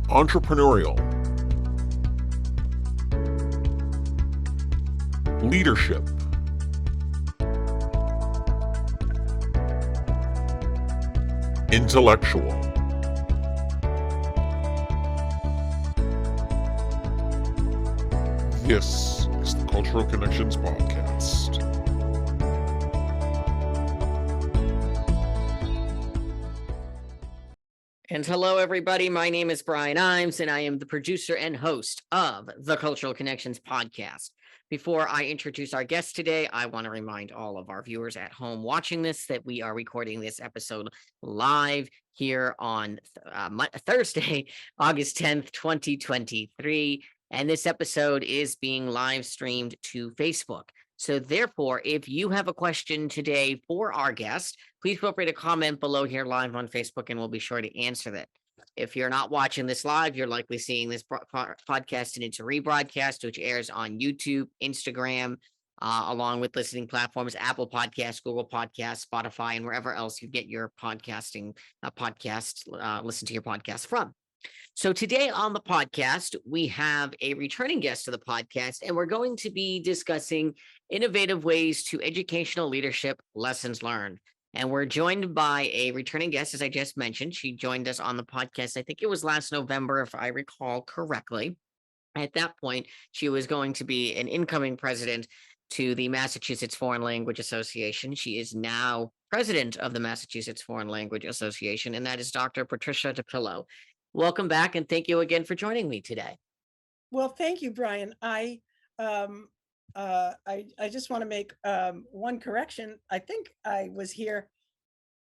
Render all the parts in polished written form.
entrepreneurial, leadership, intellectual. This is the Cultural Connections Podcast. And hello, everybody. My name is Brian Imes, and I am the producer and host of the Cultural Connections Podcast. Before I introduce our guest today, I want to remind all of our viewers at home watching this that we are recording this episode live here on Thursday, August 10th, 2023. And this episode is being live streamed to Facebook. So therefore, if you have a question today for our guest, please feel free to comment below here live on Facebook, and we'll be sure to answer that. If you're not watching this live, you're likely seeing this podcast in its rebroadcast, which airs on YouTube, Instagram, along with listening platforms, Apple Podcasts, Google Podcasts, Spotify, and wherever else you get your listen to your podcast from. So today on the podcast, we have a returning guest to the podcast, and we're going to be discussing innovative ways to educational leadership lessons learned. And we're joined by a returning guest, as I just mentioned. She joined us on the podcast, I think it was last November, if I recall correctly. At that point, she was going to be an incoming president to the Massachusetts Foreign Language Association. She is now president of the Massachusetts Foreign Language Association, and that is Dr. Patricia DiPillo. Welcome back, and thank you again for joining me today. Well, thank you, Brian. I just want to make one correction. I think I was here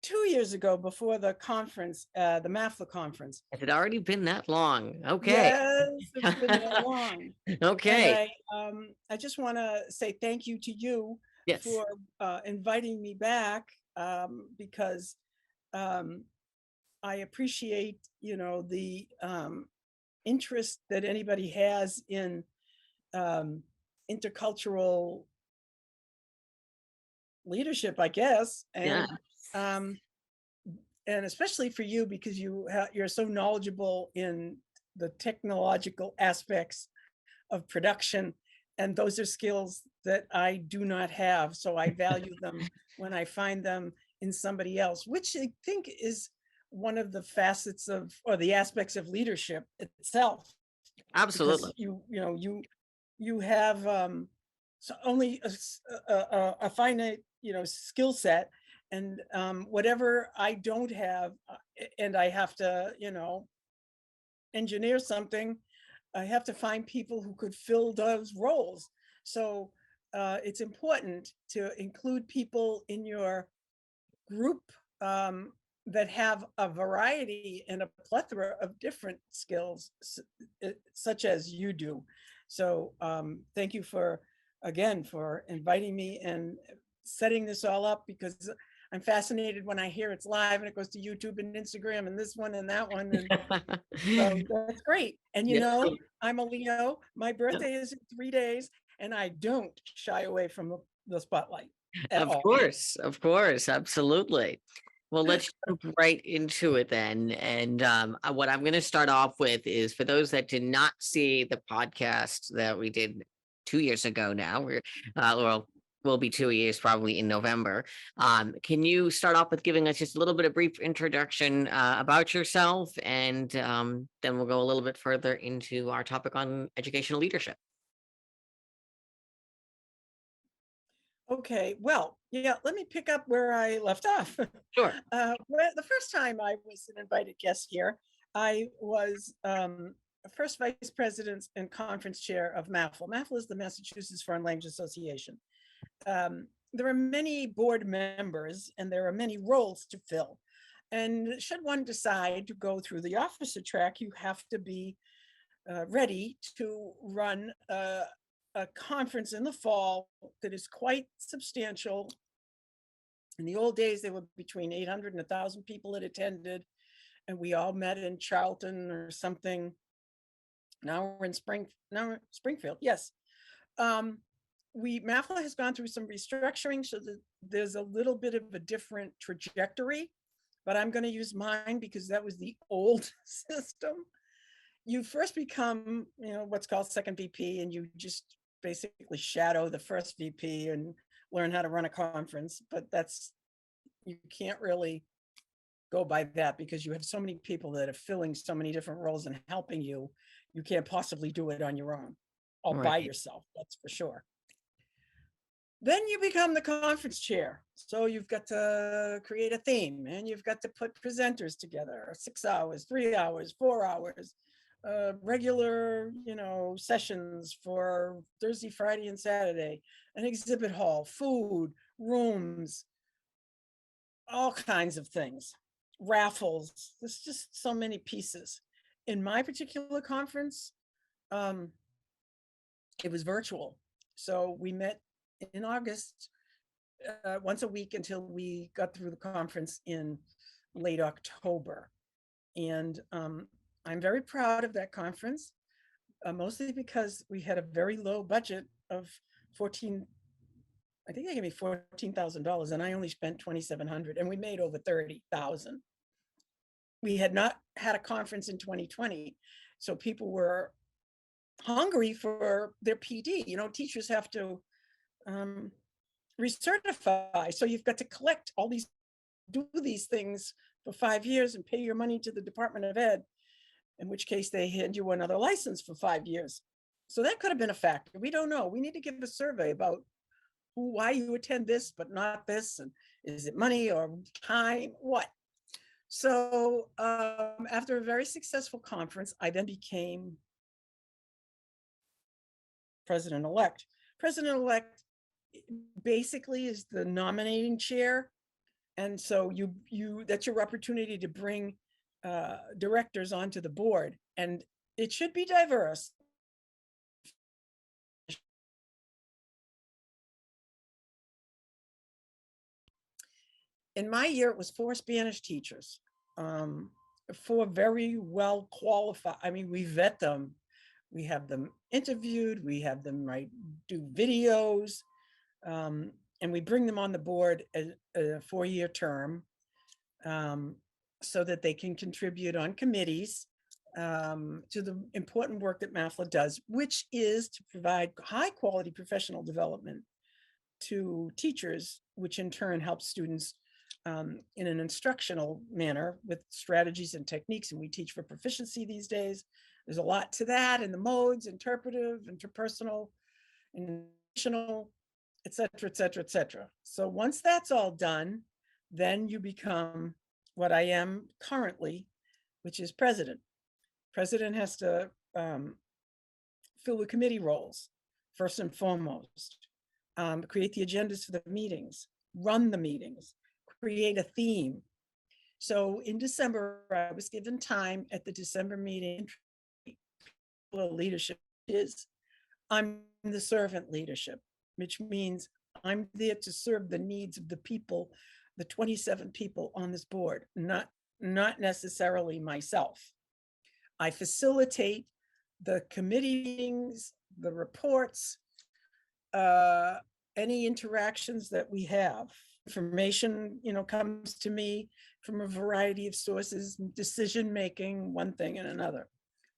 2 years ago before the conference, the MAFLA conference. Has it already been that long? Okay. Yes, it's been that long. Okay. And I just want to say thank you to you Yes. for inviting me back because I appreciate, the interest that anybody has in intercultural leadership, I guess, and and especially for you because you're so knowledgeable in the technological aspects of production, and those are skills that I do not have. So I value them when I find them in somebody else, which I think is one of the facets of, or the aspects of leadership itself. Absolutely. Because you have so only a finite skill set, and whatever I don't have, and I have to engineer something, I have to find people who could fill those roles. So it's important to include people in your group that have a variety and a plethora of different skills, such as you do. So thank you for inviting me and setting this all up, because I'm fascinated when I hear it's live and it goes to YouTube and Instagram and this one and that one. And so that's great. And I'm a Leo. My birthday is in 3 days, and I don't shy away from the spotlight at all. Of course, absolutely. Well, let's jump right into it then. And what I'm going to start off with is, for those that did not see the podcast that we did 2 years ago now, will be 2 years probably in November. Can you start off with giving us just a little bit of brief introduction about yourself, and then we'll go a little bit further into our topic on educational leadership. Okay, well, let me pick up where I left off. Sure. The first time I was an invited guest here, I was first vice president and conference chair of MAFLA. MAFLA is the Massachusetts Foreign Language Association. There are many board members, and there are many roles to fill. And should one decide to go through the officer track, you have to be ready to run a conference in the fall that is quite substantial. In the old days, there were between 800 and 1,000 people that attended, and we all met in Charlton or something. Now we're in Springfield. Yes. MAFLA has gone through some restructuring, so that there's a little bit of a different trajectory, but I'm going to use mine because that was the old system. you first become, what's called second VP, and you just basically shadow the first VP and learn how to run a conference. But you can't really go by that because you have so many people that are filling so many different roles and helping you. You can't possibly do it on your own, all by Right. yourself, that's for sure. Then you become the conference chair. So you've got to create a theme and you've got to put presenters together, 6 hours, 3 hours, 4 hours, regular, sessions for Thursday, Friday, and Saturday, an exhibit hall, food, rooms, all kinds of things, raffles. There's just so many pieces. In my particular conference, it was virtual. So we met in August once a week until we got through the conference in late October. And I'm very proud of that conference, mostly because we had a very low budget of I think they gave me $14,000 and I only spent $2,700 and we made over 30,000. We had not had a conference in 2020. So people were hungry for their PD. Teachers have to recertify. So you've got to collect do these things for 5 years and pay your money to the Department of Ed, in which case they hand you another license for 5 years. So that could have been a factor. We don't know. We need to give a survey about why you attend this, but not this. And is it money or time? What? So after a very successful conference, I then became president-elect. President-elect basically is the nominating chair. And so that's your opportunity to bring directors onto the board. And it should be diverse. In my year, it was 4 Spanish teachers, 4 very well qualified. I mean, we vet them. We have them interviewed. We have them do videos. And we bring them on the board a 4-year term so that they can contribute on committees to the important work that MAFLA does, which is to provide high quality professional development to teachers, which in turn helps students in an instructional manner with strategies and techniques. And we teach for proficiency these days. There's a lot to that in the modes, interpretive, interpersonal, intentional, et cetera, et cetera, et cetera. So once that's all done, then you become what I am currently, which is president. President has to fill the committee roles, first and foremost, create the agendas for the meetings, run the meetings, create a theme. So in December, I was given time at the December meeting. Leadership is, I'm the servant leadership, which means I'm there to serve the needs of the people, the 27 people on this board, not necessarily myself. I facilitate the committee meetings, the reports, any interactions that we have. Information, comes to me from a variety of sources, decision making, one thing and another.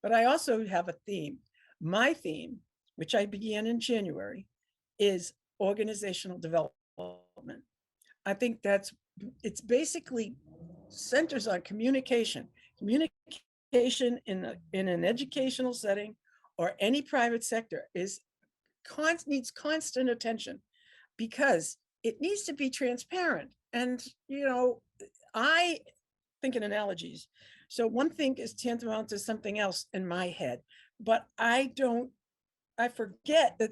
But I also have a theme. My theme, which I began in January, is organizational development. I think it's basically centers on communication in an educational setting or any private sector needs constant attention because it needs to be transparent. And, I think in analogies. So one thing is tantamount to something else in my head, but I forget that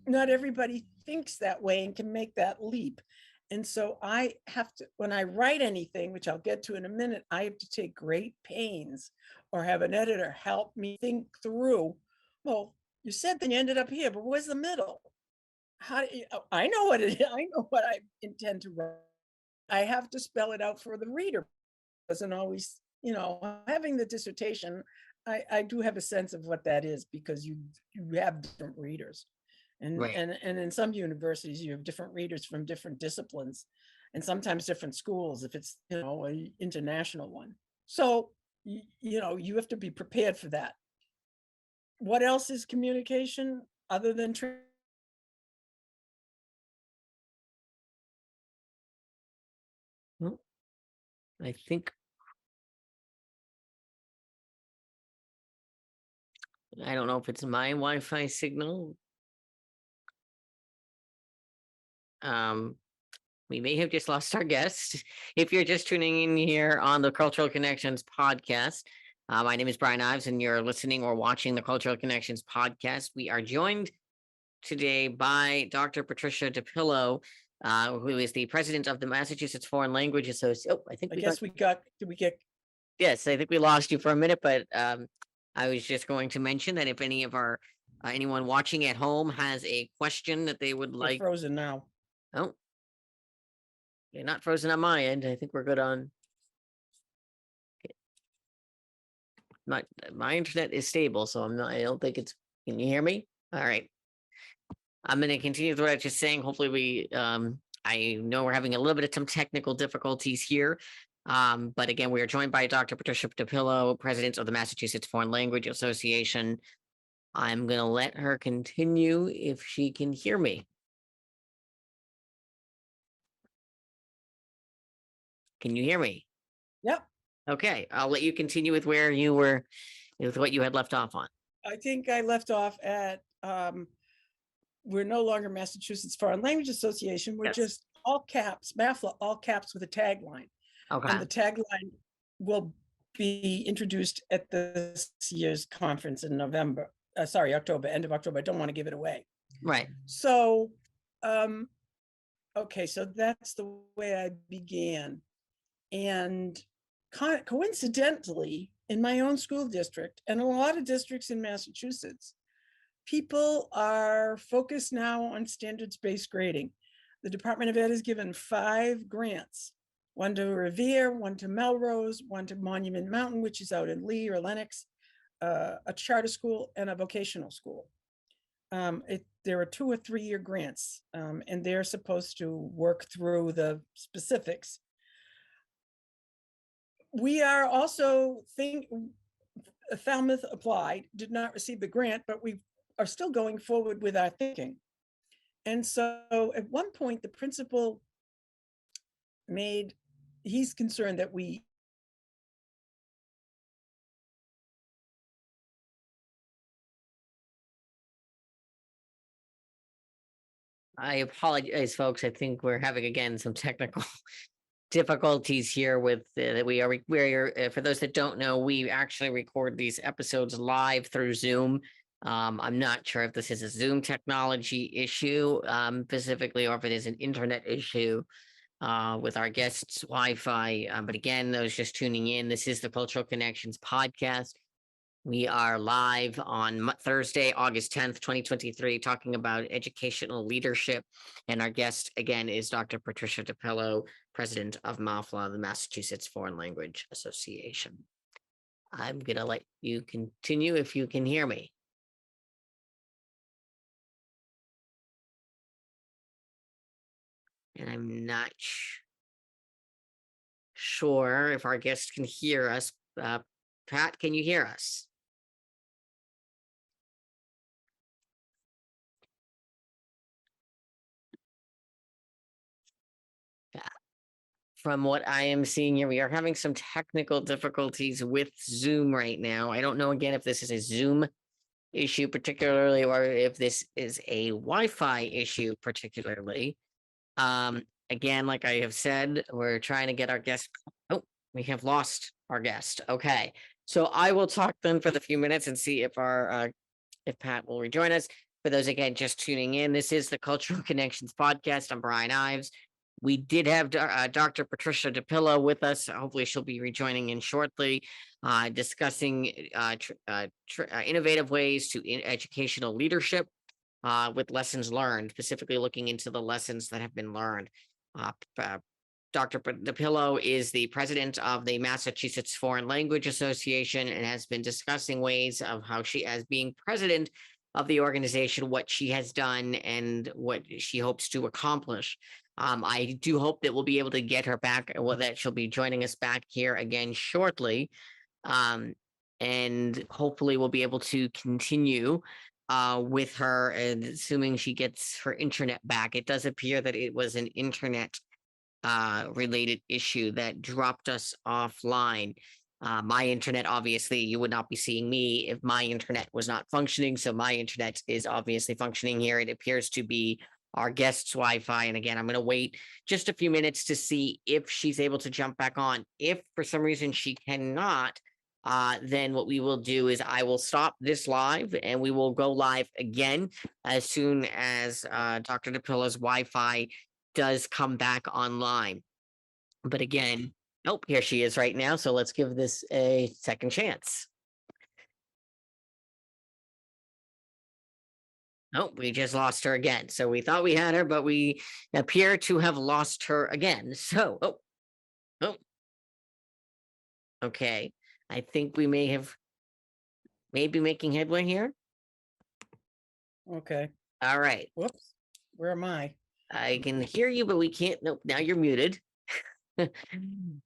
not everybody thinks that way and can make that leap. And so I have to, when I write anything, which I'll get to in a minute, I have to take great pains or have an editor help me think through, well, you said then you ended up here, but where's the middle? I know what it is. I know what I intend to write. I have to spell it out for the reader. Doesn't always, having the dissertation, I do have a sense of what that is because you have different readers. And, Right. and in some universities, you have different readers from different disciplines and sometimes different schools if it's, an international one. So you have to be prepared for that. What else is communication other than Well, I think I don't know if it's my Wi-Fi signal. Um, we may have just lost our guest. If you're just tuning in here on the Cultural Connections podcast, my name is Brian Ives, and you're listening or watching the Cultural Connections podcast. We are joined today by Dr. Patricia DiPillo, who is the president of the Massachusetts Foreign Language Association. Oh, I think I we guess did we get yes, I think we lost you for a minute, but I was just going to mention that if any of our anyone watching at home has a question that they would you're like, frozen now? oh, you're not frozen on my end. I think we're good on my internet is stable, so I'm not. I don't think it's. Can you hear me? All right. I'm going to continue with what I was just saying. Hopefully, I know we're having a little bit of some technical difficulties here. But again, we are joined by Dr. Patricia DiPillo, president of the Massachusetts Foreign Language Association. I'm going to let her continue if she can hear me. Can you hear me? Yep. Okay, I'll let you continue with where you were, with what you had left off on. I think I left off at we're no longer Massachusetts Foreign Language Association. We're Yes. just all caps, MAFLA, all caps with a tagline. Okay. And the tagline will be introduced at this year's conference in November. October, end of October. I don't want to give it away. Right. So, okay, so that's the way I began. And coincidentally, in my own school district and a lot of districts in Massachusetts, people are focused now on standards-based grading. The Department of Ed has given 5 grants, one to Revere, one to Melrose, one to Monument Mountain, which is out in Lee or Lenox, a charter school and a vocational school. There are 2 or 3 year grants, and they're supposed to work through the specifics. We are also Falmouth applied, did not receive the grant, but we are still going forward with our thinking. And so at one point, the principal he's concerned that I apologize, folks. I think we're having again some technical difficulties here with that we are for those that don't know, we actually record these episodes live through Zoom. I'm not sure if this is a Zoom technology issue specifically, or if it is an internet issue with our guests' Wi-Fi. But again, those just tuning in, this is the Cultural Connections podcast. We are live on Thursday, August 10th, 2023, talking about educational leadership. And our guest, again, is Dr. Patricia DiPillo, president of MAFLA, the Massachusetts Foreign Language Association. I'm going to let you continue if you can hear me. And I'm not sure if our guest can hear us. Pat, can you hear us? From what I am seeing here, we are having some technical difficulties with Zoom right now. I don't know again if this is a Zoom issue particularly, or if this is a Wi-Fi issue particularly. Again, like I have said, we're trying to get our guest. Oh, we have lost our guest. Okay, so I will talk then for the few minutes and see if if Pat will rejoin us. For those again just tuning in, this is the Cultural Connections podcast. I'm Brian Ives. We did have Dr. Patricia DiPillo with us. Hopefully, she'll be rejoining in shortly, discussing innovative ways to educational leadership with lessons learned, specifically looking into the lessons that have been learned. Dr. DiPillo is the president of the Massachusetts Foreign Language Association and has been discussing ways of how she, as being president of the organization, what she has done and what she hopes to accomplish. I do hope that we'll be able to get her back, that she'll be joining us back here again shortly. Um, and hopefully we'll be able to continue with her, and assuming she gets her internet back. It does appear that it was an internet related issue that dropped us offline. My internet, obviously, you would not be seeing me if my internet was not functioning. So my internet is obviously functioning here. It appears to be our guest's Wi-Fi. And again, I'm going to wait just a few minutes to see if she's able to jump back on. If for some reason she cannot, then what we will do is I will stop this live and we will go live again as soon as Dr. DiPillo's Wi-Fi does come back online. But again, nope, here she is right now. So let's give this a second chance. Nope, we just lost her again. So we thought we had her, but we appear to have lost her again. So, oh, okay. I think we may have maybe making headway here. Okay. All right. Whoops. Where am I? I can hear you, but we can't. Nope, now you're muted.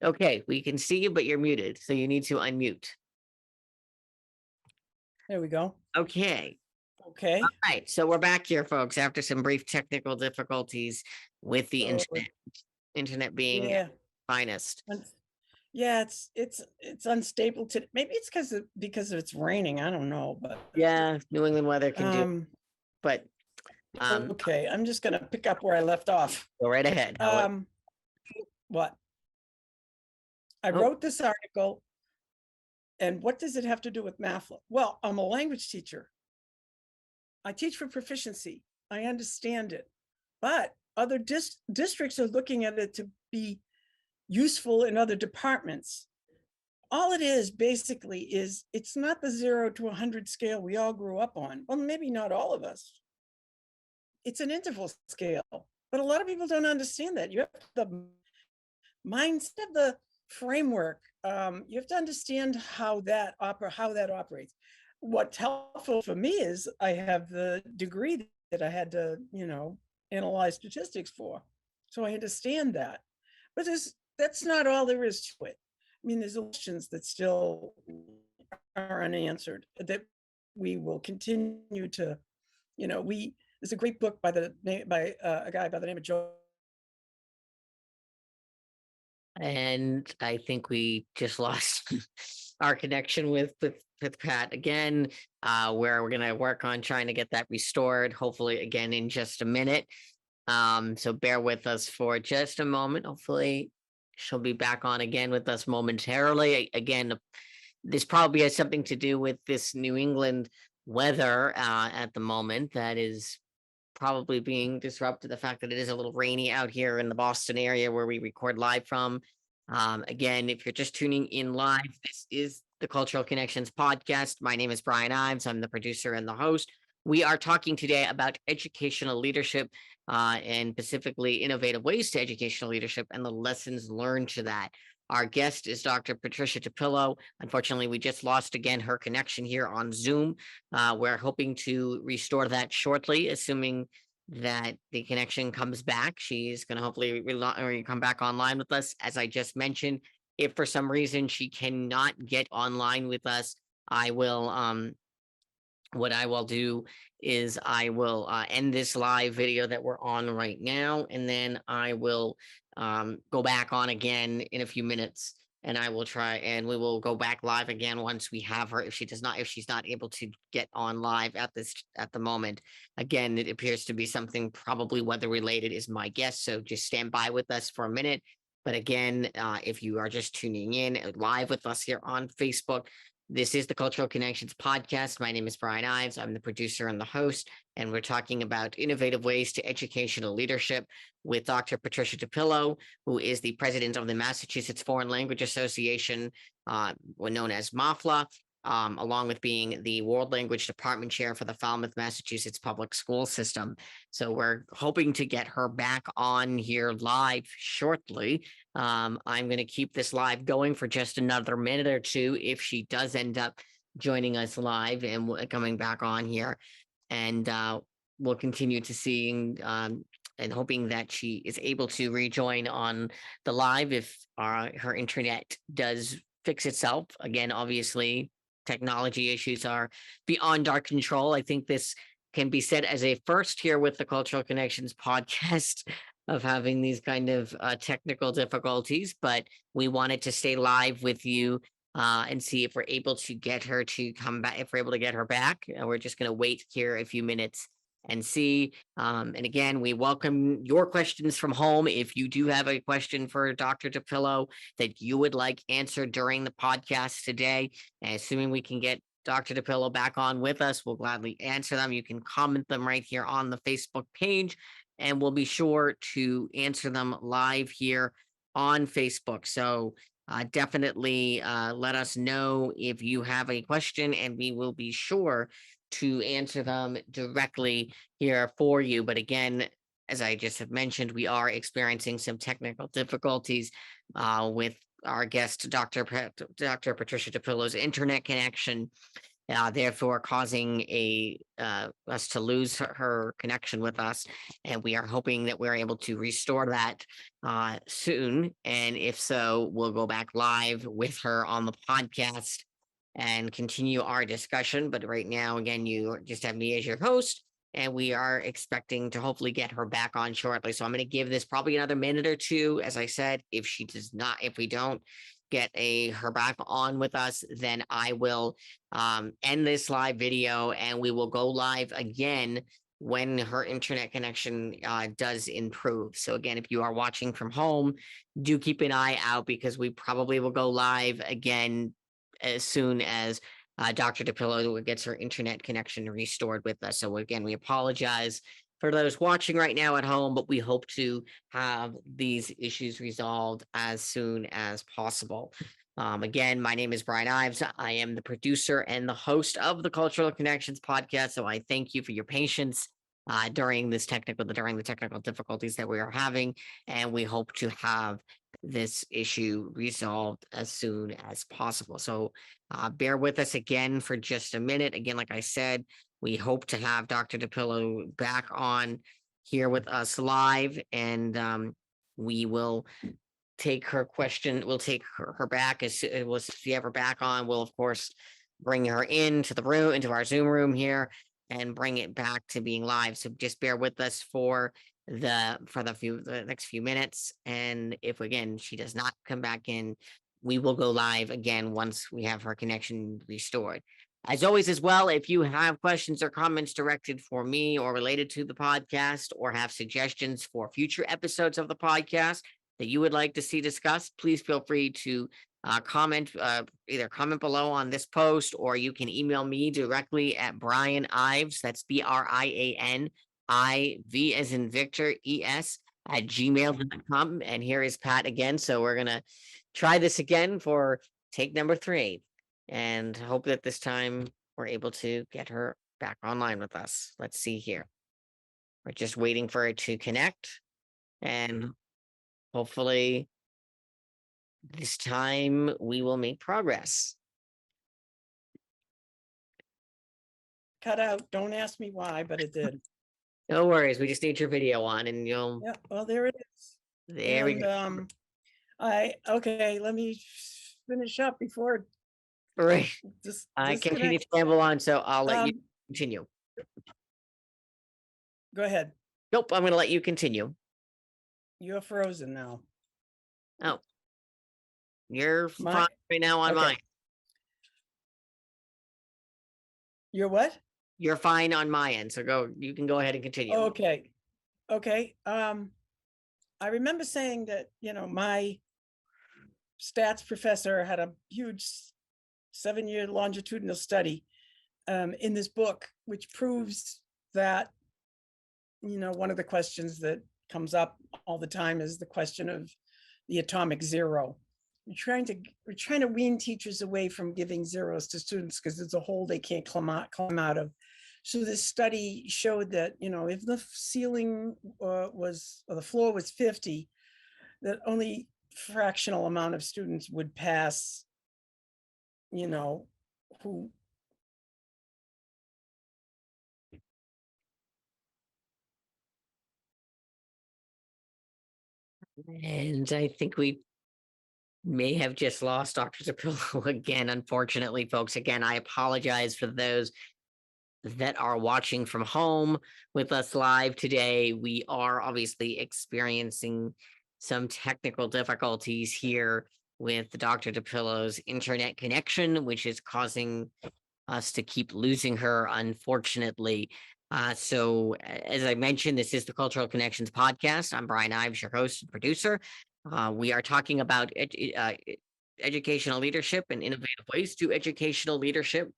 Okay, we can see you, but you're muted. So you need to unmute. There we go. Okay. Okay. All right. So we're back here, folks, after some brief technical difficulties with the So, internet being yeah. finest. Yeah, it's unstable to maybe it's because it's raining. I don't know, but Yeah, New England weather can do, but okay, I'm just gonna pick up where I left off. go right ahead. What? I Oh. wrote this article, and what does it have to do with MAFLA? Well, I'm a language teacher. I teach for proficiency. I understand it, but other districts are looking at it to be useful in other departments. All it is basically is it's not the 0 to 100 scale we all grew up on. Well, maybe not all of us. It's an interval scale, but a lot of people don't understand that. You have the mindset of the framework. You have to understand how that operates. What's helpful for me is I have the degree that I had to, analyze statistics for. So I understand that. But that's not all there is to it. I mean, there's questions that still are unanswered that we will continue to, there's a great book by a guy by the name of Joe. And I think we just lost our connection with Pat again, where we're gonna work on trying to get that restored, hopefully again in just a minute. So bear with us for just a moment. Hopefully she'll be back on again with us momentarily. Again, this probably has something to do with this New England weather at the moment that is probably being disrupted. The fact that it is a little rainy out here in the Boston area where we record live from. Again, if you're just tuning in live, this is the Cultural Connections podcast. My name is Brian Ives. I'm the producer and the host. We are talking today about educational leadership and specifically innovative ways to educational leadership and the lessons learned to that. Our guest is Dr. Patricia DiPillo. Unfortunately, we just lost again her connection here on Zoom. We're hoping to restore that shortly, assuming that the connection comes back. She's going to hopefully come back online with us. As I just mentioned, if for some reason she cannot get online with us, I will what I will do is I will end this live video that we're on right now, and then I will go back on again in a few minutes, and I will try and we will go back live again once we have her. If she's not able to get on live at the moment. Again, it appears to be something probably weather related is my guess. So just stand by with us for a minute. But again, if you are just tuning in live with us here on Facebook, this is the Cultural Connections podcast. My name is Brian Ives. I'm the producer and the host, and we're talking about innovative ways to educational leadership with Dr. Patricia DiPillo, who is the president of the Massachusetts Foreign Language Association, known as MAFLA, along with being the World Language Department Chair for the Falmouth, Massachusetts Public School System. So we're hoping to get her back on here live shortly. I'm going to keep this live going for just another minute or two if she does end up joining us live and coming back on here. And we'll continue to seeing and hoping that she is able to rejoin on the live if her internet does fix itself. Again, obviously, technology issues are beyond our control. I think this can be said as a first here with the Cultural Connections podcast of having these kind of technical difficulties, but we wanted to stay live with you and see if we're able to get her to come back. If we're able to get her back, we're just going to wait here a few minutes and see. And again, we welcome your questions from home. If you do have a question for Dr. DiPillo that you would like answered during the podcast today, and assuming we can get Dr. DiPillo back on with us, we'll gladly answer them. You can comment them right here on the Facebook page, and we'll be sure to answer them live here on Facebook. So definitely let us know if you have a question, and we will be sure to answer them directly here for you. But again, as I just have mentioned, we are experiencing some technical difficulties with our guest, Dr. Patricia DiPillo's internet connection, therefore causing us to lose her connection with us. And we are hoping that we're able to restore that soon. And if so, we'll go back live with her on the podcast and continue our discussion. But right now, again, you just have me as your host, and we are expecting to hopefully get her back on shortly. So I'm going to give this probably another minute or two. As I said, if we don't get her back on with us, then I will end this live video, and we will go live again when her internet connection does improve. So again, if you are watching from home, do keep an eye out, because we probably will go live again as soon as Dr. DiPillo gets her internet connection restored with us. So again, we apologize for those watching right now at home, but we hope to have these issues resolved as soon as possible. Again, my name is Brian Ives. I am the producer and the host of the Cultural Connections podcast. So I thank you for your patience during the technical difficulties that we are having, and we hope to have this issue resolved as soon as possible. So bear with us again for just a minute. Again, like I said, we hope to have Dr. DiPillo back on here with us live, and we will take her question. We'll take her back as we'll see her back on. We'll of course bring her into the room, into our Zoom room here, and bring it back to being live. So just bear with us for the next few minutes. And if again she does not come back in, we will go live again once we have her connection restored. As always, as well, if you have questions or comments directed for me or related to the podcast, or have suggestions for future episodes of the podcast that you would like to see discussed, please feel free to either comment below on this post, or you can email me directly at Brian Ives. That's BRIAN IV as in Victor ES at gmail.com. And here is Pat again. So we're gonna try this again for take number 3, and hope that this time we're able to get her back online with us. Let's see here. We're just waiting for it to connect, and hopefully this time we will make progress. Cut out. Don't ask me why, but it did. No worries. We just need your video on, and you'll. Yeah, well, there it is. There we And go. okay, let me finish up before Right. this I continue disconnect. to ramble on, so I'll let you Um, continue. Go ahead. Nope, I'm going to let you continue. You're frozen now. Oh, you're My- fine right now on okay. mine. You're what? You're fine on my end, so you can go ahead and continue. Okay. Okay. I remember saying that, my stats professor had a huge 7-year longitudinal study in this book, which proves that, one of the questions that comes up all the time is the question of the atomic zero. We're trying to wean teachers away from giving zeros to students because it's a hole they can't climb out of. So this study showed that, if the ceiling or the floor was 50, that only fractional amount of students would pass, who. And I think we may have just lost Dr. DiPillo again, unfortunately, folks. Again, I apologize for those that are watching from home with us live today. We are obviously experiencing some technical difficulties here with Dr. DiPillo's internet connection, which is causing us to keep losing her, unfortunately. So, as I mentioned, this is the Cultural Connections podcast. I'm Brian Ives, your host and producer. We are talking about educational leadership and innovative ways to educational leadership.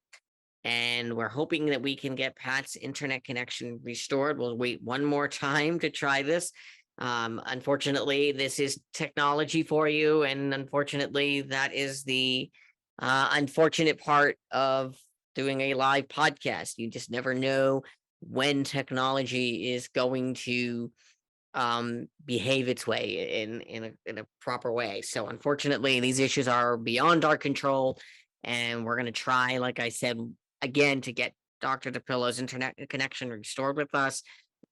And we're hoping that we can get Pat's internet connection restored. We'll wait one more time to try this. Unfortunately, this is technology for you. And unfortunately, that is the unfortunate part of doing a live podcast. You just never know when technology is going to behave its way in a proper way. So unfortunately, these issues are beyond our control, and we're going to try, like I said, again, to get Dr. DiPillo's internet connection restored with us.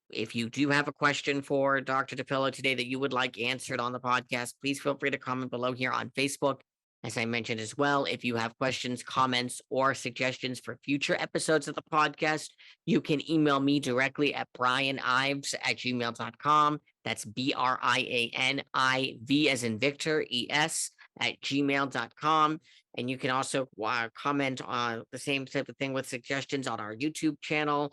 If you do have a question for Dr. DiPillo today that you would like answered on the podcast, please feel free to comment below here on Facebook. As I mentioned as well, if you have questions, comments, or suggestions for future episodes of the podcast, you can email me directly at brianives@gmail.com. That's BRIANIV as in Victor, ES @gmail.com. And you can also comment on the same type of thing with suggestions on our YouTube channel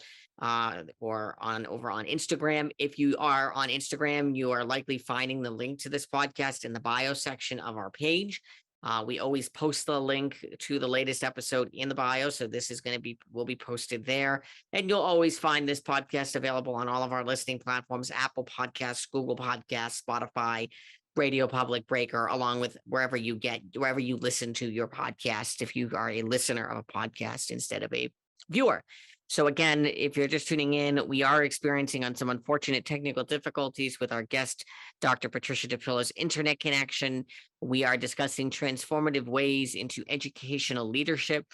or over on Instagram. If you are on Instagram, you are likely finding the link to this podcast in the bio section of our page. We always post the link to the latest episode in the bio. So this is will be posted there. And you'll always find this podcast available on all of our listening platforms: Apple Podcasts, Google Podcasts, Spotify, Radio Public, Breaker, along with wherever you listen to your podcast, if you are a listener of a podcast instead of a viewer. So again, if you're just tuning in, we are experiencing on some unfortunate technical difficulties with our guest, Dr. Patricia DiPillo's internet connection. We are discussing transformative ways into educational leadership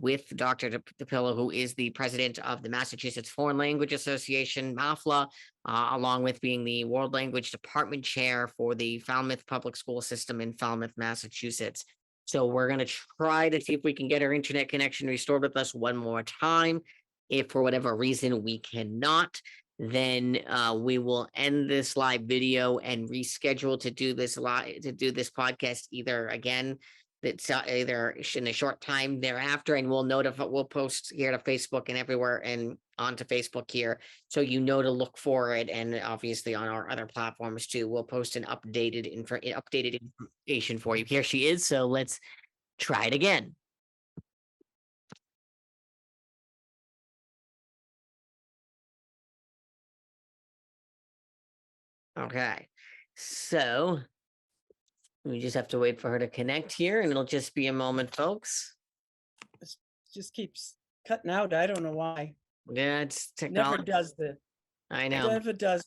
with Dr. DiPillo, who is the president of the Massachusetts Foreign Language Association, MAFLA, along with being the World Language Department Chair for the Falmouth Public School System in Falmouth, Massachusetts. So we're going to try to see if we can get our internet connection restored with us one more time. If for whatever reason we cannot, then we will end this live video and reschedule to do this podcast either again that's either in a short time thereafter, and we'll post here to Facebook and everywhere and onto Facebook here, so you know to look for it, and obviously on our other platforms too. We'll post an updated information for you. Here she is, so let's try it again. Okay, so we just have to wait for her to connect here, and it'll just be a moment, folks. It just keeps cutting out. I don't know why. Yeah, it's Never technology. does this. I know. Never does.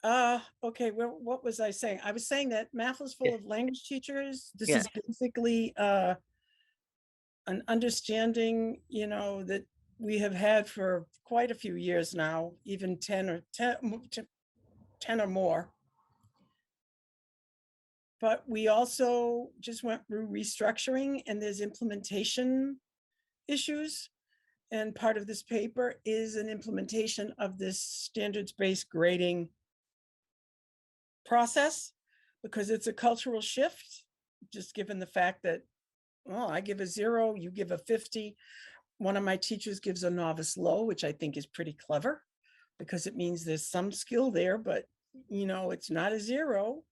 Okay, well, what was I saying? I was saying that MAFLA's full of language teachers. This Yeah. is basically an understanding, that we have had for quite a few years now, even 10 or more. But we also just went through restructuring, and there's implementation issues. And part of this paper is an implementation of this standards-based grading process, because it's a cultural shift, just given the fact that, well, I give a 0, you give a 50. One of my teachers gives a novice low, which I think is pretty clever, because it means there's some skill there, but it's not a 0.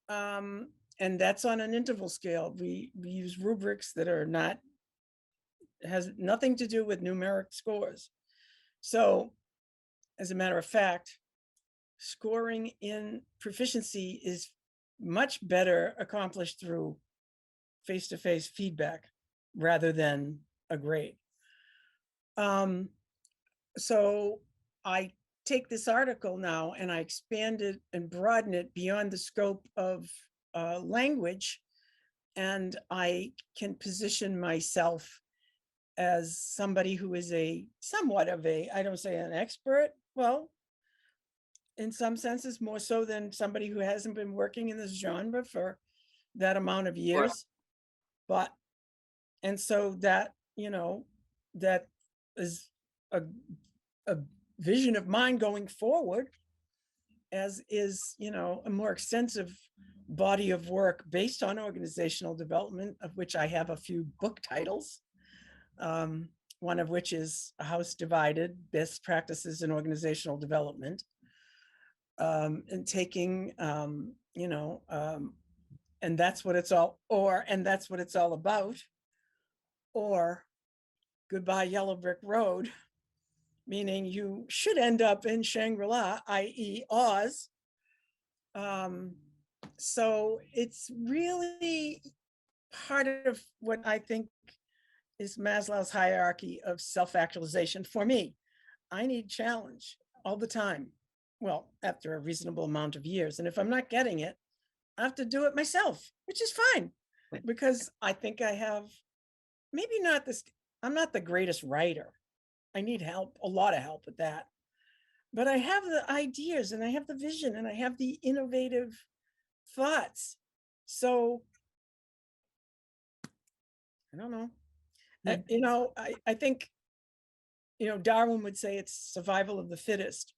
And that's on an interval scale. We use rubrics that has nothing to do with numeric scores. So, as a matter of fact, scoring in proficiency is much better accomplished through face-to-face feedback rather than a grade. So I take this article now and I expand it and broaden it beyond the scope of language, and I can position myself as somebody who is somewhat of I don't say an expert, well, in some senses more so than somebody who hasn't been working in this genre for that amount of years. But, and so that, that is a, a vision of mine going forward, as is, a more extensive body of work based on organizational development, of which I have a few book titles. One of which is A House Divided, Best Practices in Organizational Development. And taking, and that's what it's all, and that's what it's all about. Or Goodbye Yellow Brick Road, meaning you should end up in Shangri-La, i.e. Oz. So it's really part of what I think is Maslow's hierarchy of self-actualization. For me, I need challenge all the time. Well, after a reasonable amount of years. And if I'm not getting it, I have to do it myself, which is fine, because I think I have, maybe not this, I'm not the greatest writer. I need help, a lot of help with that. But I have the ideas and I have the vision and I have the innovative thoughts. So I don't know. I think, Darwin would say it's survival of the fittest.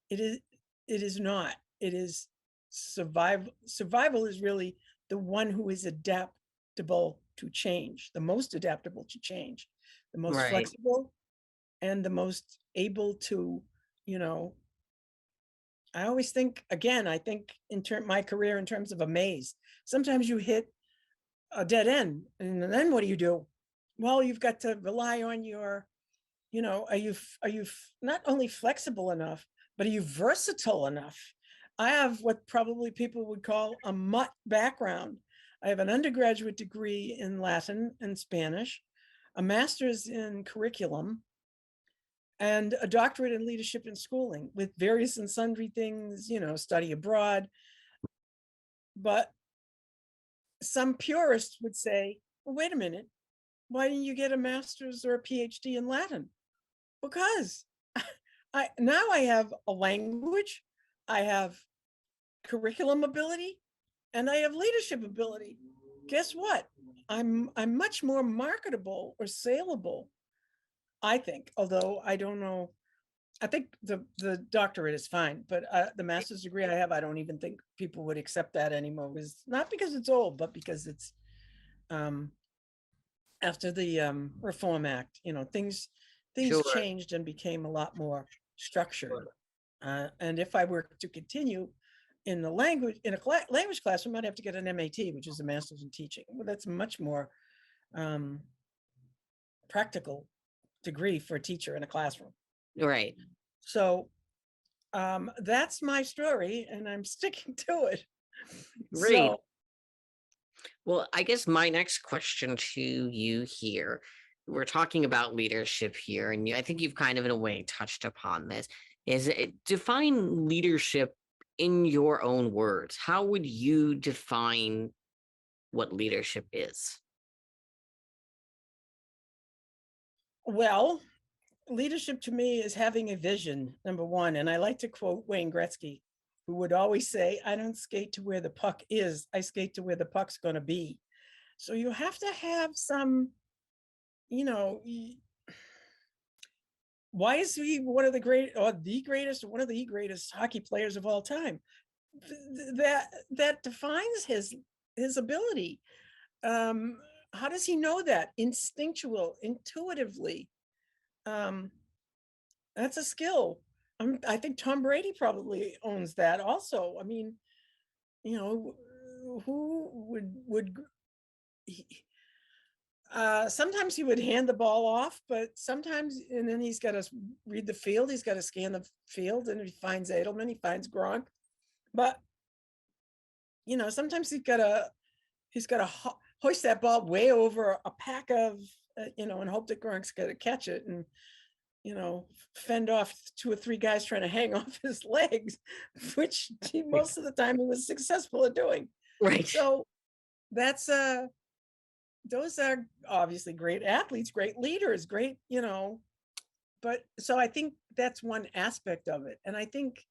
It is not. It is survival. Survival is really the one who is adaptable to change, the most adaptable to change, the most flexible, and the most able to, I always think, again, I think my career in terms of a maze. Sometimes you hit a dead end, and then what do? Well, you've got to rely on your, are you not only flexible enough, but are you versatile enough? I have what probably people would call a mutt background. I have an undergraduate degree in Latin and Spanish, a master's in curriculum, and a doctorate in leadership and schooling, with various and sundry things, study abroad. But some purists would say, well, wait a minute, why didn't you get a master's or a PhD in Latin? Because now I have a language, I have curriculum ability, and I have leadership ability. Guess what? I'm much more marketable or saleable, I think, although I don't know. I think the doctorate is fine, but the master's degree I have, I don't even think people would accept that anymore. It's not because it's old, but because it's after the Reform Act, things changed and became a lot more structured. And if I were to continue in a language classroom, I'd have to get an MAT, which is a master's in teaching. Well, that's much more practical degree for a teacher in a classroom. Right. So that's my story, and I'm sticking to it. Great. So, well, I guess my next question to you here, we're talking about leadership here, and I think you've kind of in a way touched upon this, is define leadership in your own words. How would you define what leadership is? well, leadership to me is having a vision, number one. And I like to quote Wayne Gretzky, who would always say, I don't skate to where the puck is, I skate to where the puck's going to be. So you have to have some, why is he one of the one of the greatest hockey players of all time? That defines his ability. How does he know that? Intuitively. That's a skill. I think Tom Brady probably owns that also. I mean, who would sometimes he would hand the ball off, but sometimes, and then he's got to read the field, he's got to scan the field, and he finds Edelman, he finds Gronk. But sometimes he's got to hoist that ball way over a pack of and hope that Gronk's going to catch it, and fend off 2 or 3 guys trying to hang off his legs, which most of the time he was successful at doing. Right. So that's those are obviously great athletes, great leaders, great, but so I think that's one aspect of it. And I think,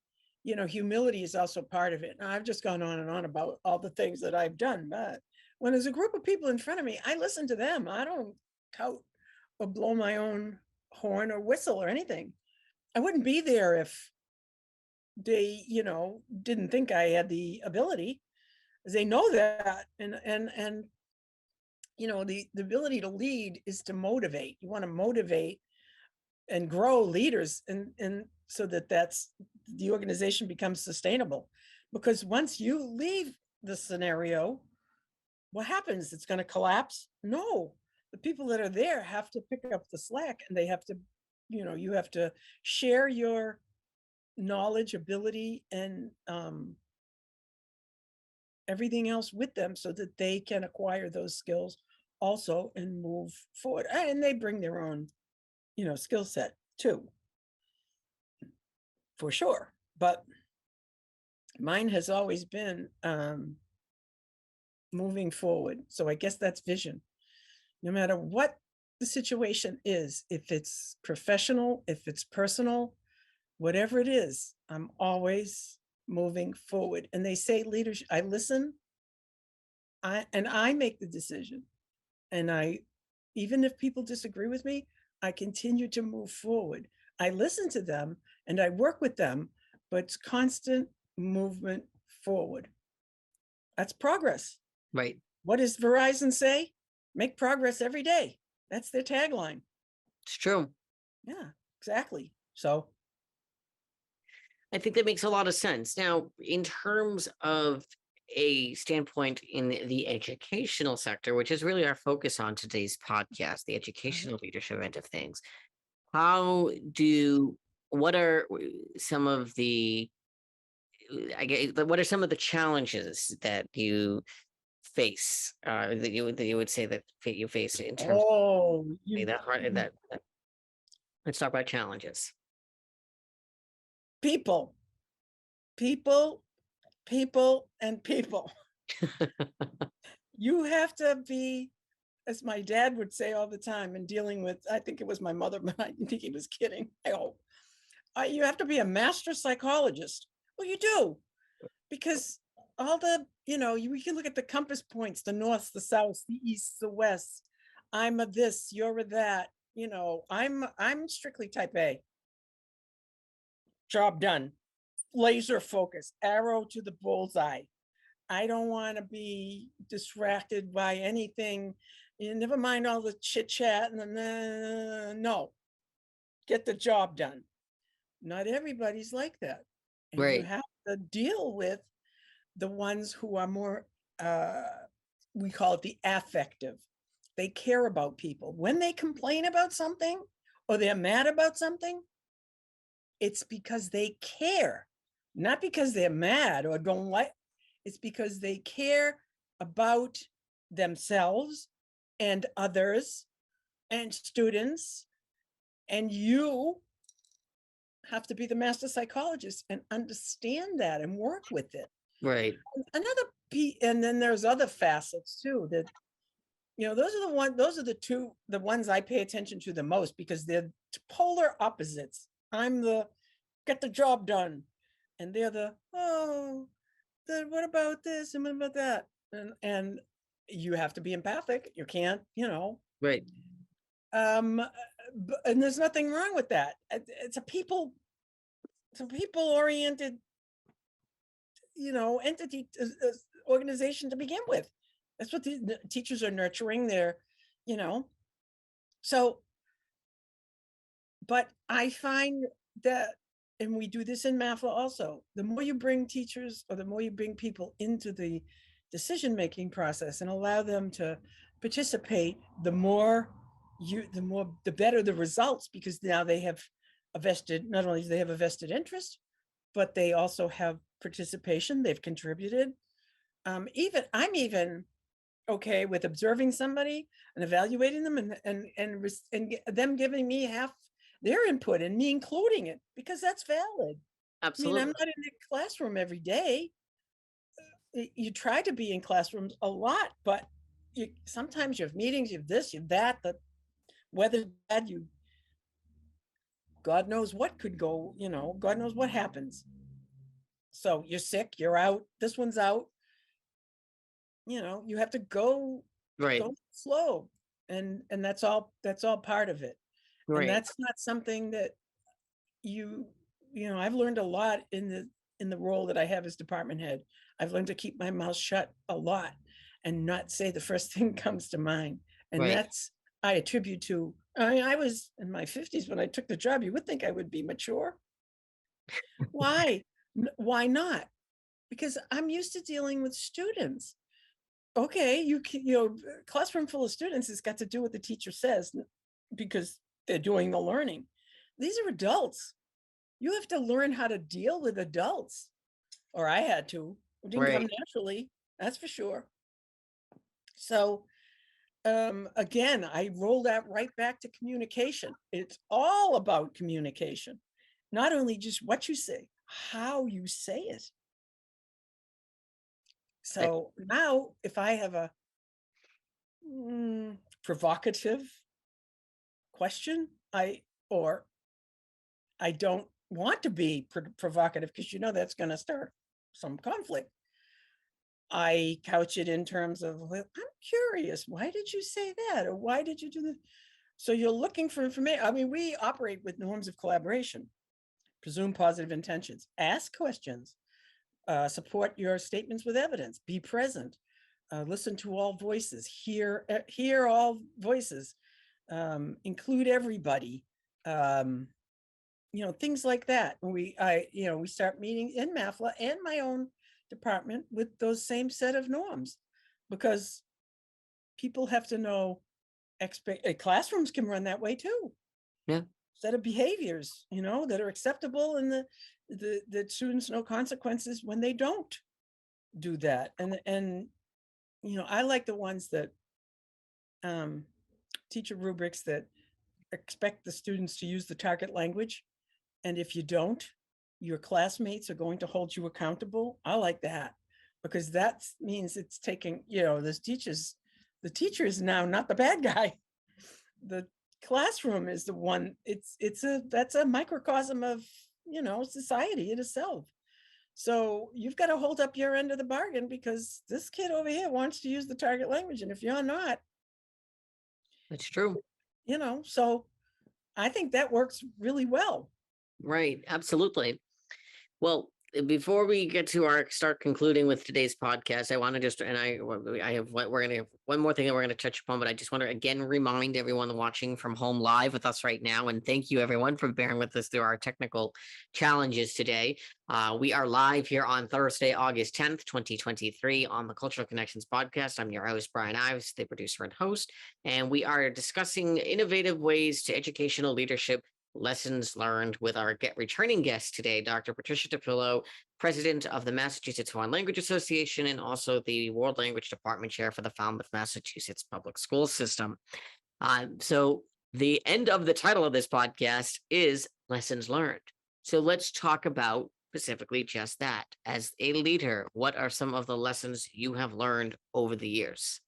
humility is also part of it. Now, I've just gone on and on about all the things that I've done, but when there's a group of people in front of me, I listen to them. I don't tout or blow my own horn or whistle or anything. I wouldn't be there if they, didn't think I had the ability. They know that, and the ability to lead is to motivate. You want to motivate and grow leaders, and so that's the organization becomes sustainable. Because once you leave the scenario, what happens? It's going to collapse? No, the people that are there have to pick up the slack, and they have to, you have to share your knowledge, ability, and everything else with them so that they can acquire those skills also and move forward. And they bring their own, skill set too, for sure. But mine has always been moving forward. So I guess that's vision. No matter what the situation is, if it's professional, if it's personal, whatever it is, I'm always moving forward. And they say leadership, I listen, I make the decision. And even if people disagree with me, I continue to move forward. I listen to them and I work with them, but it's constant movement forward. That's progress. Right. What does Verizon say? Make progress every day. That's their tagline. It's true. Yeah, exactly. So I think that makes a lot of sense. Now, in terms of a standpoint in the educational sector, which is really our focus on today's podcast, the educational leadership end of things, what are some of the, what are some of the challenges that you face, that you would say that you face in terms of that? Let's talk about challenges. People, and people. You have to be, as my dad would say all the time, in dealing with, I think it was my mother, but I think he was kidding. I hope. You have to be a master psychologist. Well, you do, because all the, you can look at the compass points, the north, the south, the east, the west. I'm a this, you're a that. I'm strictly type A. Job done. Laser focus, arrow to the bullseye. I don't want to be distracted by anything. Never mind all the chit chat and no, get the job done. Not everybody's like that. And Right. you have to deal with the ones who are more, we call it the affective. They care about people. When they complain about something or they're mad about something, it's because they care, not because they're mad or don't like. It's because they care about themselves and others and students. And you have to be the master psychologist and understand that and work with it. Right. And then there's other facets too that, those are the ones I pay attention to the most, because they're polar opposites. I'm the get the job done, and they're the what about this and what about that, and you have to be empathic. You can't, Right. And there's nothing wrong with that. It's a people oriented, entity, organization to begin with. That's what the teachers are nurturing their, so. But I find that, and we do this in MAFA also, the more you bring teachers or the more you bring people into the decision-making process and allow them to participate, the better the results, because now they have not only do they have a vested interest, but they also have participation. They've contributed. I'm even okay with observing somebody and evaluating them and them giving me half their input and me including it, because that's valid. Absolutely. I'm not in the classroom every day. You try to be in classrooms a lot, but sometimes you have meetings, you have this, you have that, the weather's bad, God knows what could go, God knows what happens. So you're sick, you're out, this one's out. you have to go Right. slow, and that's all part of it. And Right. that's not something that you I've learned a lot in the role that I have as department head. I've learned to keep my mouth shut a lot and not say the first thing comes to mind. And Right. that's I attribute to I was in my 50s when I took the job. You would think I would be mature. Why? Why not? Because I'm used to dealing with students. Okay, classroom full of students has got to do what the teacher says because they're doing the learning. These are adults. You have to learn how to deal with adults, or I had to. It didn't come Right. naturally, that's for sure. So, again, I roll that right back to communication. It's all about communication, not only just what you say, how you say it. I- So now, if I have a provocative question, or I don't want to be provocative because that's going to start some conflict. I couch it in terms of, well, I'm curious, why did you say that? Or why did you do that? So you're looking for information. I mean, we operate with norms of collaboration, presume positive intentions, ask questions, support your statements with evidence, be present, listen to all voices, hear all voices, include everybody. Things like that. We start meeting in MAFLA and my own department with those same set of norms, because people have to know classrooms can run that way too. Yeah. Set of behaviors, that are acceptable, and the students know consequences when they don't do that. And I like the ones that teacher rubrics that expect the students to use the target language. And if you don't, your classmates are going to hold you accountable. I like that, because that means it's taking, the teacher is now not the bad guy. The classroom is the one. That's a microcosm of, society in itself. So you've got to hold up your end of the bargain, because this kid over here wants to use the target language. And if you're not, That's true. so I think that works really well. Right. Absolutely. Well, before we get to our start concluding with today's podcast, I want to just, and I have, we're going to have one more thing that we're going to touch upon, but I just want to again remind everyone watching from home live with us right now. And thank you everyone for bearing with us through our technical challenges today. We are live here on Thursday, August 10th, 2023 on the Cultural Connections podcast. I'm your host, Brian Ives, the producer and host, and we are discussing innovative ways to educational leadership lessons learned with our returning guest today, Dr. Patricia DiPillo, president of the Massachusetts Foreign Language Association and also the World Language Department chair for the Falmouth, Massachusetts public school system. So the end of the title of this podcast is Lessons Learned. So let's talk about specifically just that. As a leader, what are some of the lessons you have learned over the years?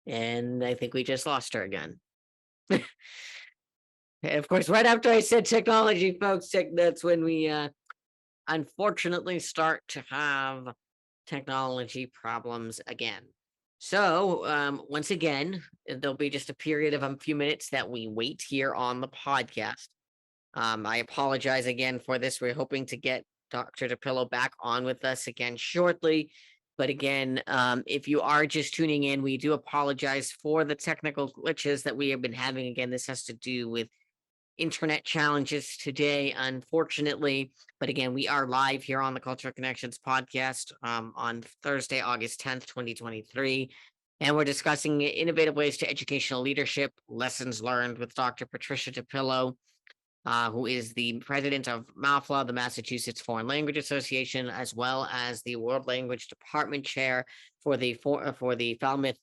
And I think we just lost her again. And of course, right after I said technology, folks, that's when we unfortunately start to have technology problems again. So once again, there'll be just a period of a few minutes that we wait here on the podcast. I apologize again for this. We're hoping to get Dr. DiPillo back on with us again shortly. But again, if you are just tuning in, we do apologize for the technical glitches that we have been having. Again, this has to do with internet challenges today, unfortunately. But again, we are live here on the Cultural Connections podcast on Thursday, August 10th, 2023. And we're discussing innovative ways to educational leadership, lessons learned with Dr. Patricia DiPillo, who is the president of MAFLA, the Massachusetts Foreign Language Association, as well as the World Language Department chair for the Falmouth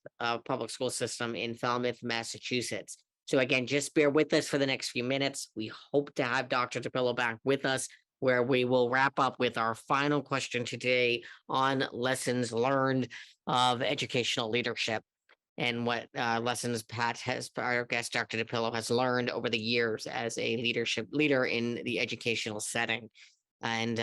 public school system in Falmouth, Massachusetts. So again, just bear with us for the next few minutes. We hope to have Dr. DiPillo back with us, where we will wrap up with our final question today on lessons learned of educational leadership and what lessons our guest, Dr. DiPillo, has learned over the years as a leader in the educational setting. And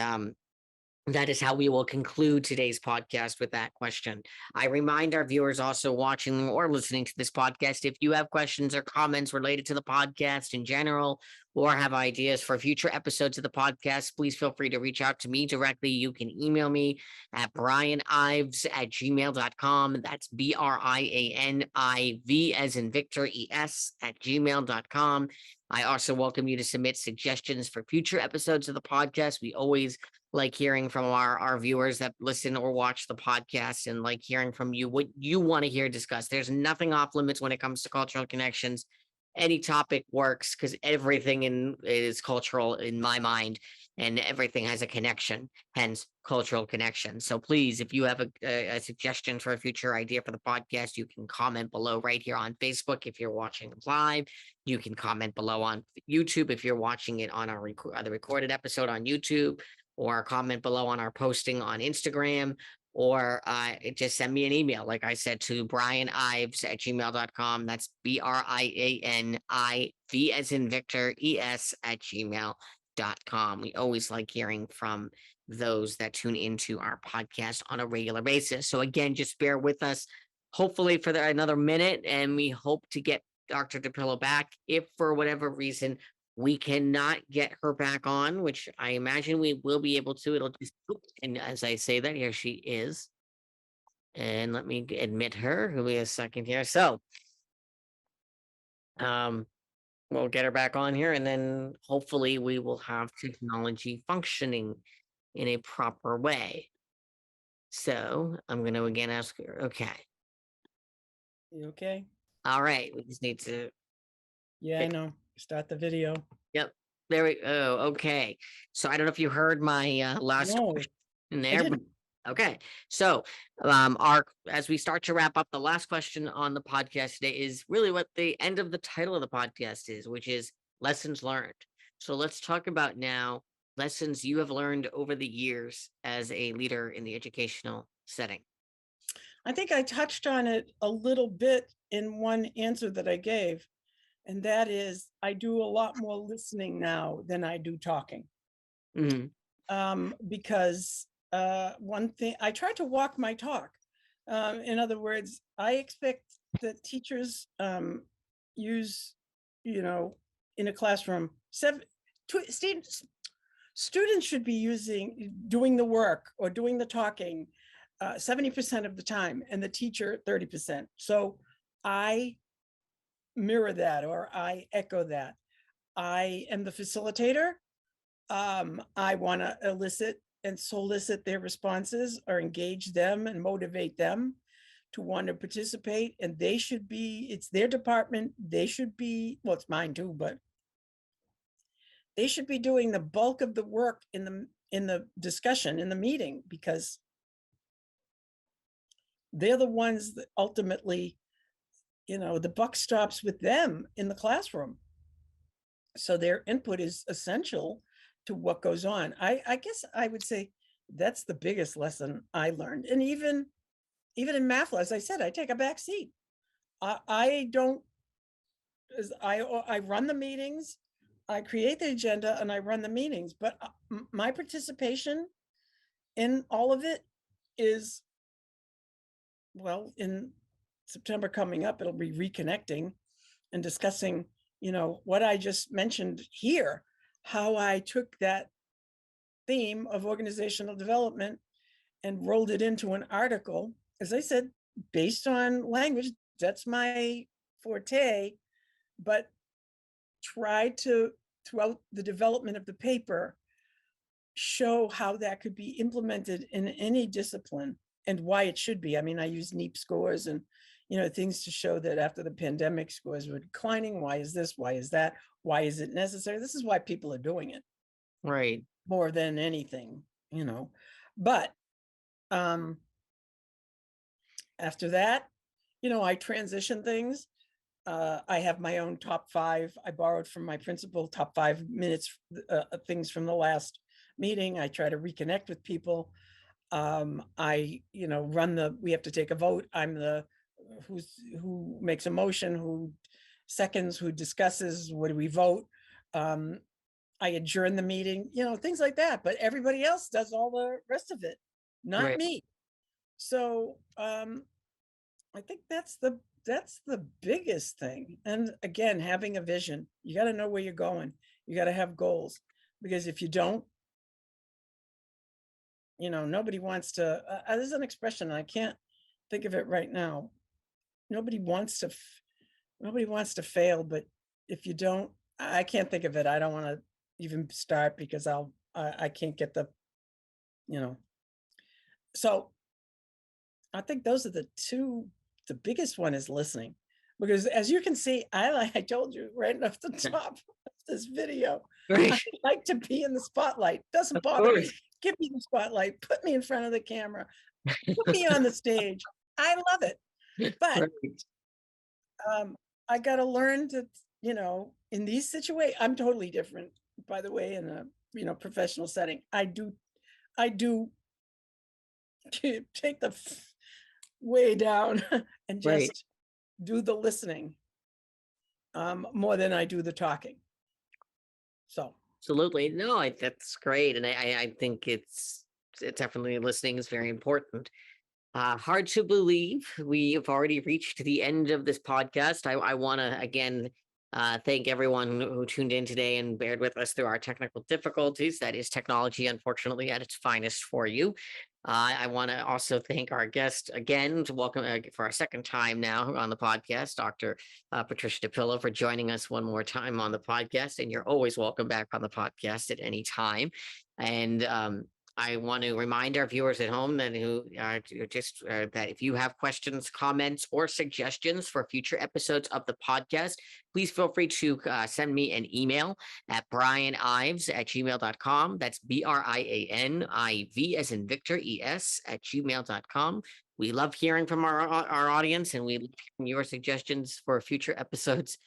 That is how we will conclude today's podcast with that question. I remind our viewers also watching or listening to this podcast, if you have questions or comments related to the podcast in general, or have ideas for future episodes of the podcast, please feel free to reach out to me directly. You can email me at brianives@gmail.com. That's BRIANIV as in Victor ES @gmail.com. I also welcome you to submit suggestions for future episodes of the podcast. We always like hearing from our viewers that listen or watch the podcast, and like hearing from you what you want to hear discussed. There's nothing off limits when it comes to cultural connections. Any topic works because everything is cultural in my mind, and everything has a connection, hence cultural connection. So please, if you have a suggestion for a future idea for the podcast, you can comment below right here on Facebook. If you're watching live, you can comment below on YouTube if you're watching it on our the recorded episode on YouTube, or comment below on our posting on Instagram, or just send me an email, like I said, to brianives@gmail.com. That's BRIANIV as in Victor ES @gmail.com. We always like hearing from those that tune into our podcast on a regular basis. So again, just bear with us, hopefully for another minute, and we hope to get Dr. DiPillo back. If for whatever reason we cannot get her back on, which I imagine we will be able to. It'll just, and as I say that, here she is. And let me admit her. Give me a second here. So, we'll get her back on here, and then hopefully we will have technology functioning in a proper way. So I'm going to again ask her. Okay. You okay? All right. We just need to. Yeah, I know. Start the video. Yep. There we go. Okay. So I don't know if you heard my last No, question I there, but didn't. okay. So our as we start to wrap up, the last question on the podcast today is really what the end of the title of the podcast is, which is lessons learned. So let's talk about now lessons you have learned over the years as a leader in the educational setting. I think I touched on it a little bit in one answer that I gave, and that is I do a lot more listening now than I do talking. Mhm. Because one thing, I try to walk my talk. In other words, I expect that teachers use, in a classroom, students should be doing the work or doing the talking 70% of the time, and the teacher 30%. So I mirror that, or I echo that. I am the facilitator. I want to elicit and solicit their responses, or engage them and motivate them to want to participate. And they should be, it's their department. They should be, well, it's mine too, but they should be doing the bulk of the work in the discussion, in the meeting, because they're the ones that ultimately, the buck stops with them in the classroom. So their input is essential to what goes on. I guess I would say that's the biggest lesson I learned. And even in math, as I said, I take a back seat. I don't, I run the meetings, I create the agenda, and I run the meetings. But my participation in all of it is, well, in September coming up, it'll be reconnecting and discussing, what I just mentioned here, how I took that theme of organizational development and rolled it into an article, as I said, based on language. That's my forte, but tried to, throughout the development of the paper, show how that could be implemented in any discipline and why it should be. I mean, I use NEEP scores and, things to show that after the pandemic, scores were declining. Why is this? Why is that? Why is it necessary? This is why people are doing it Right. more than anything, But after that, I transition things. I have my own top 5. I borrowed from my principal top 5 minutes, things from the last meeting. I try to reconnect with people. I, we have to take a vote. I'm the who makes a motion, who seconds, who discusses, what do we vote? I adjourn the meeting, things like that. But everybody else does all the rest of it, not Right. me. So I think that's the biggest thing. And again, having a vision. You got to know where you're going. You got to have goals, because if you don't, nobody wants to. There's an expression, I can't think of it right now. Nobody wants to fail, but if you don't, I can't think of it. I don't want to even start, because I can't get you know. So I think those are the two. The biggest one is listening, because as you can see, I told you right off the top of this video, Right. I like to be in the spotlight. Doesn't Of bother me. course. Give me the spotlight. Put me in front of the camera. Put me on the stage. I love it. But Right. I got to learn to, in these situations, I'm totally different, by the way, in a, professional setting. I do take the way down and Right. just do the listening more than I do the talking. So, Absolutely. No, that's great. And I think it's definitely, listening is very important. Hard to believe we have already reached the end of this podcast. I want to again thank everyone who tuned in today and bared with us through our technical difficulties. That is technology, unfortunately, at its finest for you. I want to also thank our guest again, to welcome for our second time now on the podcast, Dr. Patricia DiPillo, for joining us one more time on the podcast. And you're always welcome back on the podcast at any time. And I want to remind our viewers at home that that if you have questions, comments, or suggestions for future episodes of the podcast, please feel free to send me an email at brianives@gmail.com. That's BRIANIV as in Victor, ES @gmail.com. We love hearing from our audience, and we love hearing your suggestions for future episodes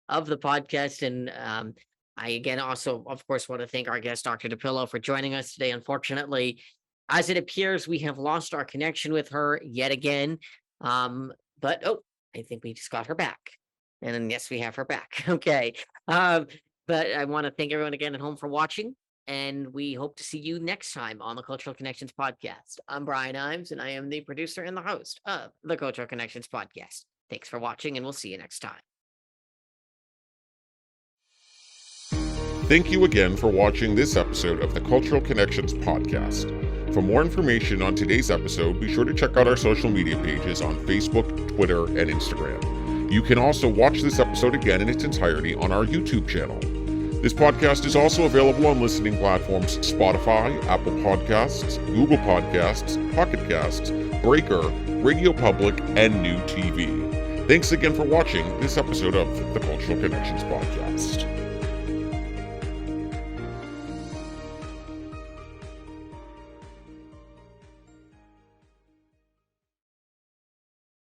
of the podcast. And I again also, of course, want to thank our guest, Dr. DiPillo, for joining us today. Unfortunately, as it appears, we have lost our connection with her yet again. But I think we just got her back. And then, yes, we have her back. Okay. But I want to thank everyone again at home for watching. And we hope to see you next time on the Cultural Connections podcast. I'm Brian Ives, and I am the producer and the host of the Cultural Connections podcast. Thanks for watching, and we'll see you next time. Thank you again for watching this episode of the Cultural Connections podcast. For more information on today's episode, be sure to check out our social media pages on Facebook, Twitter, and Instagram. You can also watch this episode again in its entirety on our YouTube channel. This podcast is also available on listening platforms Spotify, Apple Podcasts, Google Podcasts, Pocket Casts, Breaker, Radio Public, and New TV. Thanks again for watching this episode of the Cultural Connections podcast.